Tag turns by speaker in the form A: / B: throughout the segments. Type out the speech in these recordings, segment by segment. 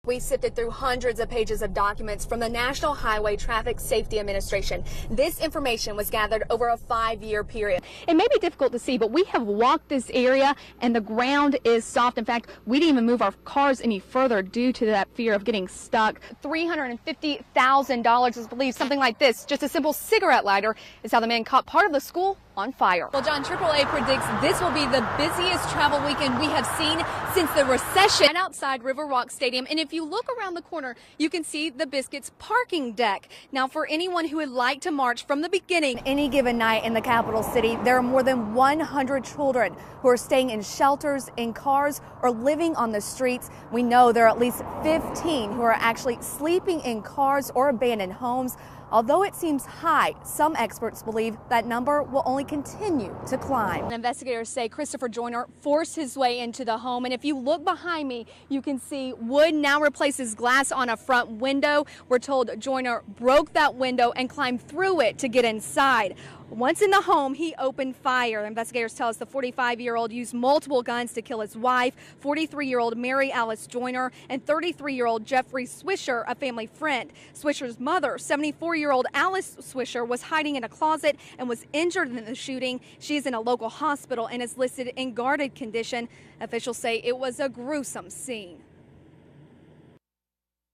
A: We sifted through hundreds of pages of documents from the National Highway Traffic Safety Administration. This information was gathered over a 5-year period. It may be difficult to see, but we have walked this area and the ground is soft. In fact, we didn't even move our cars any further due to that fear of getting stuck. $350,000 is believed, something like this. Just a simple cigarette lighter is how the man caught part of the school on fire. Well, John, AAA predicts this will be the busiest travel weekend we have seen since the recession. And outside River Rock Stadium, and if you look around the corner, you can see the Biscuits parking deck. Now, for anyone who would like to march from the beginning, any given night in the capital city, there are more than 100 children who are staying in shelters, in cars, or living on the streets. We know there are at least 15 who are actually sleeping in cars or abandoned homes. Although it seems high, some experts believe that number will only continue to climb. Investigators say Christopher Joyner forced his way into the home, and if you look behind me, you can see wood now replaces glass on a front window. We're told Joyner broke that window and climbed through it to get inside. Once in the home, he opened fire. Investigators tell us the 45-year-old used multiple guns to kill his wife, 43-year-old Mary Alice Joyner, and 33-year-old Jeffrey Swisher, a family friend. Swisher's mother, 74-year-old Alice Swisher, was hiding in a closet and was injured in the shooting. She is in a local hospital and is listed in guarded condition. Officials say it was a gruesome scene.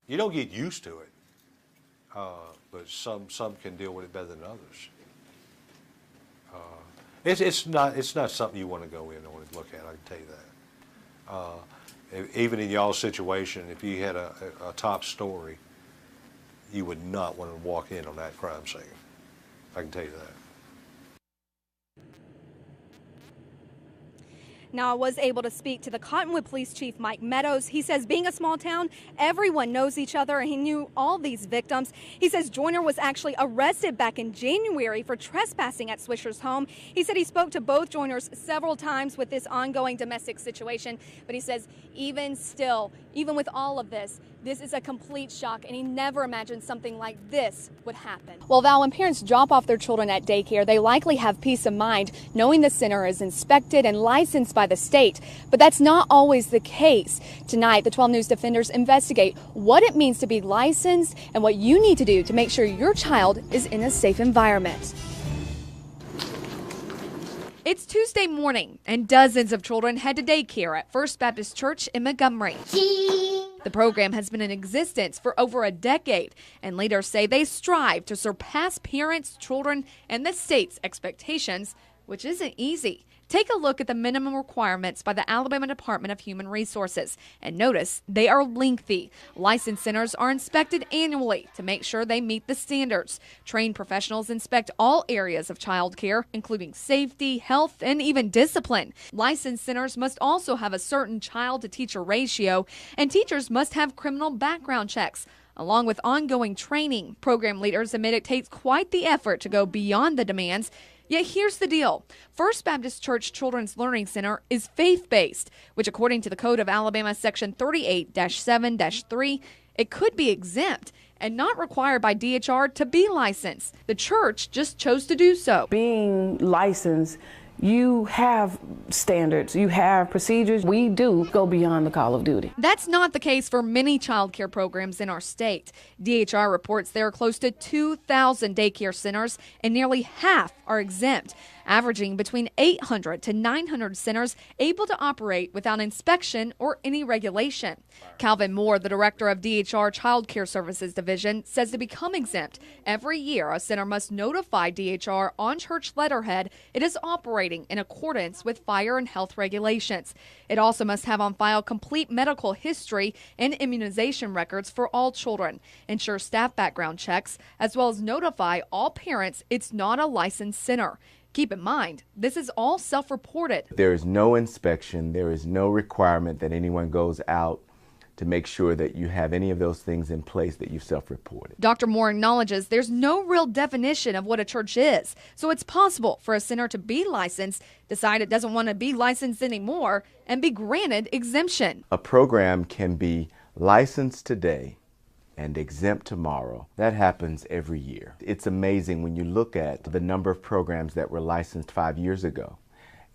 B: You don't get used to it, but some can deal with it better than others. It's not something you want to go in or look at, I can tell you that. Even in y'all's situation, if you had a top story, you would not want to walk in on that crime scene. I can tell you that.
A: Now, I was able to speak to the Cottonwood Police Chief, Mike Meadows. He says being a small town, everyone knows each other, and he knew all these victims. He says Joyner was actually arrested back in January for trespassing at Swisher's home. He said he spoke to both Joyners several times with this ongoing domestic situation, but he says even still, even with all of this, this is a complete shock, and he never imagined something like this would happen. Well, Val, when parents drop off their children at daycare, they likely have peace of mind knowing the center is inspected and licensed by the state. But that's not always the case. Tonight, the 12 News Defenders investigate what it means to be licensed and what you need to do to make sure your child is in a safe environment. It's Tuesday morning, and dozens of children head to daycare at First Baptist Church in Montgomery. The program has been in existence for over a decade, and leaders say they strive to surpass parents, children, and the state's expectations, which isn't easy. Take a look at the minimum requirements by the Alabama Department of Human Resources, and notice they are lengthy. Licensed centers are inspected annually to make sure they meet the standards. Trained professionals inspect all areas of child care, including safety, health, and even discipline. Licensed centers must also have a certain child-to-teacher ratio, and teachers must have criminal background checks. Along with ongoing training, program leaders admit it takes quite the effort to go beyond the demands. Yet here's the deal. First Baptist Church Children's Learning Center is faith-based, which according to the Code of Alabama Section 38-7-3, it could be exempt and not required by DHR to be licensed. The church just chose to do so.
C: Being licensed, you have standards, you have procedures. We do go beyond the call of duty.
A: That's not the case for many child care programs in our state. DHR reports there are close to 2,000 daycare centers, and nearly half are exempt, averaging between 800 to 900 centers able to operate without inspection or any regulation. Calvin Moore, the director of DHR Child Care Services Division, says to become exempt, every year a center must notify DHR on church letterhead it is operating in accordance with fire and health regulations. It also must have on file complete medical history and immunization records for all children, ensure staff background checks, as well as notify all parents it's not a licensed center. Keep in mind, this is all self-reported.
D: There is no inspection. There is no requirement that anyone goes out to make sure that you have any of those things in place that you self-reported.
A: Dr. Moore acknowledges there's no real definition of what a church is, so it's possible for a center to be licensed, decide it doesn't want to be licensed anymore, and be granted exemption.
D: A program can be licensed today and exempt tomorrow. That happens every year. It's amazing when you look at the number of programs that were licensed 5 years ago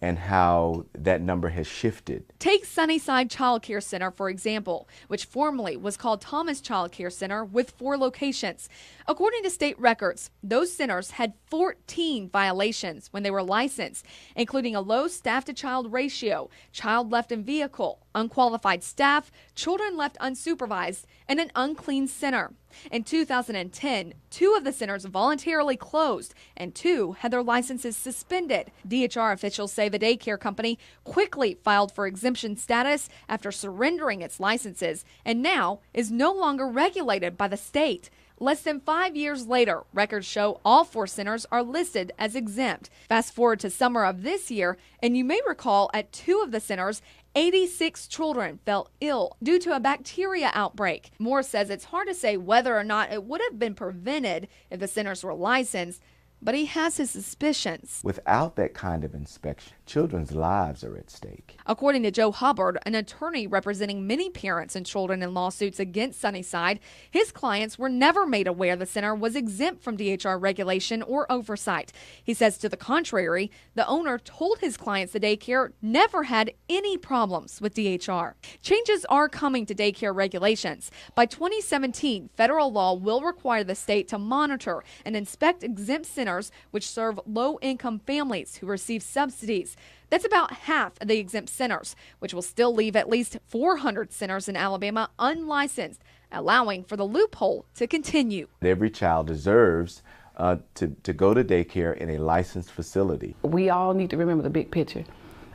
D: and how that number has shifted.
A: Take Sunnyside Child Care Center, for example, which formerly was called Thomas Child Care Center with 4 locations. According to state records, those centers had 14 violations when they were licensed, including a low staff-to-child ratio, child left in vehicle, unqualified staff, children left unsupervised, and an unclean center. In 2010, 2 of the centers voluntarily closed and 2 had their licenses suspended. DHR officials say the daycare company quickly filed for exemption status after surrendering its licenses and now is no longer regulated by the state. Less than 5 years later, records show all 4 centers are listed as exempt. Fast forward to summer of this year, and you may recall at 2 of the centers, 86 children fell ill due to a bacteria outbreak. Moore says it's hard to say whether or not it would have been prevented if the centers were licensed, but he has his suspicions.
D: Without that kind of inspection, children's lives are at stake.
A: According to Joe Hubbard, an attorney representing many parents and children in lawsuits against Sunnyside, his clients were never made aware the center was exempt from DHR regulation or oversight. He says to the contrary, the owner told his clients the daycare never had any problems with DHR. Changes are coming to daycare regulations. By 2017, federal law will require the state to monitor and inspect exempt centers which serve low-income families who receive subsidies. That's about half of the exempt centers, which will still leave at least 400 centers in Alabama unlicensed, allowing for the loophole to continue.
D: Every child deserves to go to daycare in a licensed facility.
C: We all need to remember the big picture.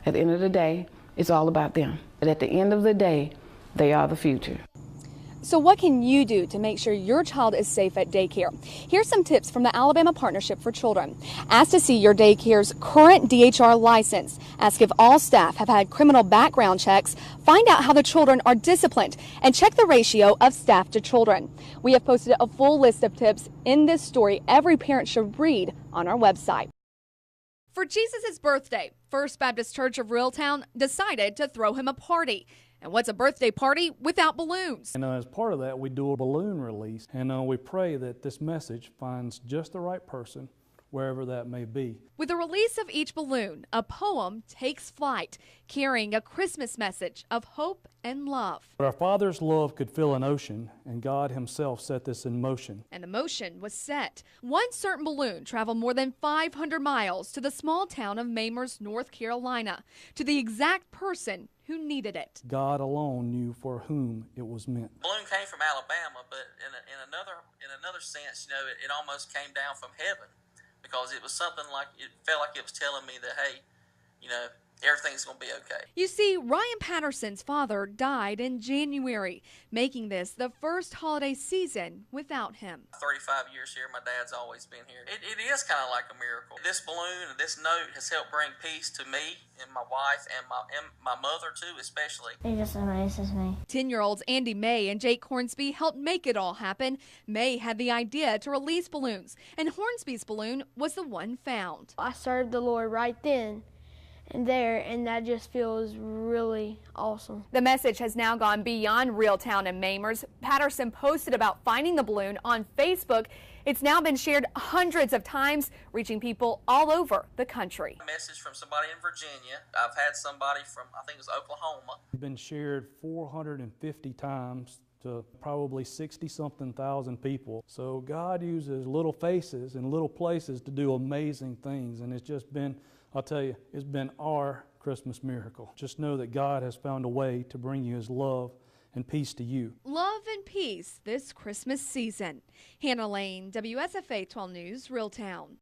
C: At the end of the day, it's all about them. But at the end of the day, they are the future.
A: So what can you do to make sure your child is safe at daycare? Here's some tips from the Alabama Partnership for Children. Ask to see your daycare's current DHR license. Ask if all staff have had criminal background checks. Find out how the children are disciplined and check the ratio of staff to children. We have posted a full list of tips in this story every parent should read on our website. For Jesus' birthday, First Baptist Church of Reeltown decided to throw him a party. And what's a birthday party without balloons?
E: And as part of that, we do a balloon release, and we pray that this message finds just the right person, wherever that may be.
A: With the release of each balloon, a poem takes flight, carrying a Christmas message of hope and love.
E: But our Father's love could fill an ocean, and God Himself set this in motion.
A: And the motion was set. One certain balloon traveled more than 500 miles to the small town of Mamers, North Carolina, to the exact person who needed it.
E: God alone knew for whom it was meant.
F: The balloon came from Alabama, but in another sense, it almost came down from heaven, because it was something like, it felt like it was telling me that, hey, everything's going to be okay.
A: You see, Ryan Patterson's father died in January, making this the first holiday season without him.
F: 35 years here, my dad's always been here. It is kind of like a miracle. This balloon and this note has helped bring peace to me and my wife and my mother too, especially.
G: It just amazes me.
A: 10-year-olds Andy May and Jake Hornsby helped make it all happen. May had the idea to release balloons, and Hornsby's balloon was the one found.
G: I served the Lord right then and there, and that just feels really awesome.
A: The message has now gone beyond Reeltown and Mamers. Patterson posted about finding the balloon on Facebook. It's now been shared hundreds of times, reaching people all over the country.
F: A message from somebody in Virginia. I've had somebody from, I think it was Oklahoma.
E: It's been shared 450 times to probably 60-something thousand people. So God uses little faces and little places to do amazing things, and it's just been, I'll tell you, it's been our Christmas miracle. Just know that God has found a way to bring you His love and peace to you.
A: Love and peace this Christmas season. Hannah Lane, WSFA 12 News, Reeltown.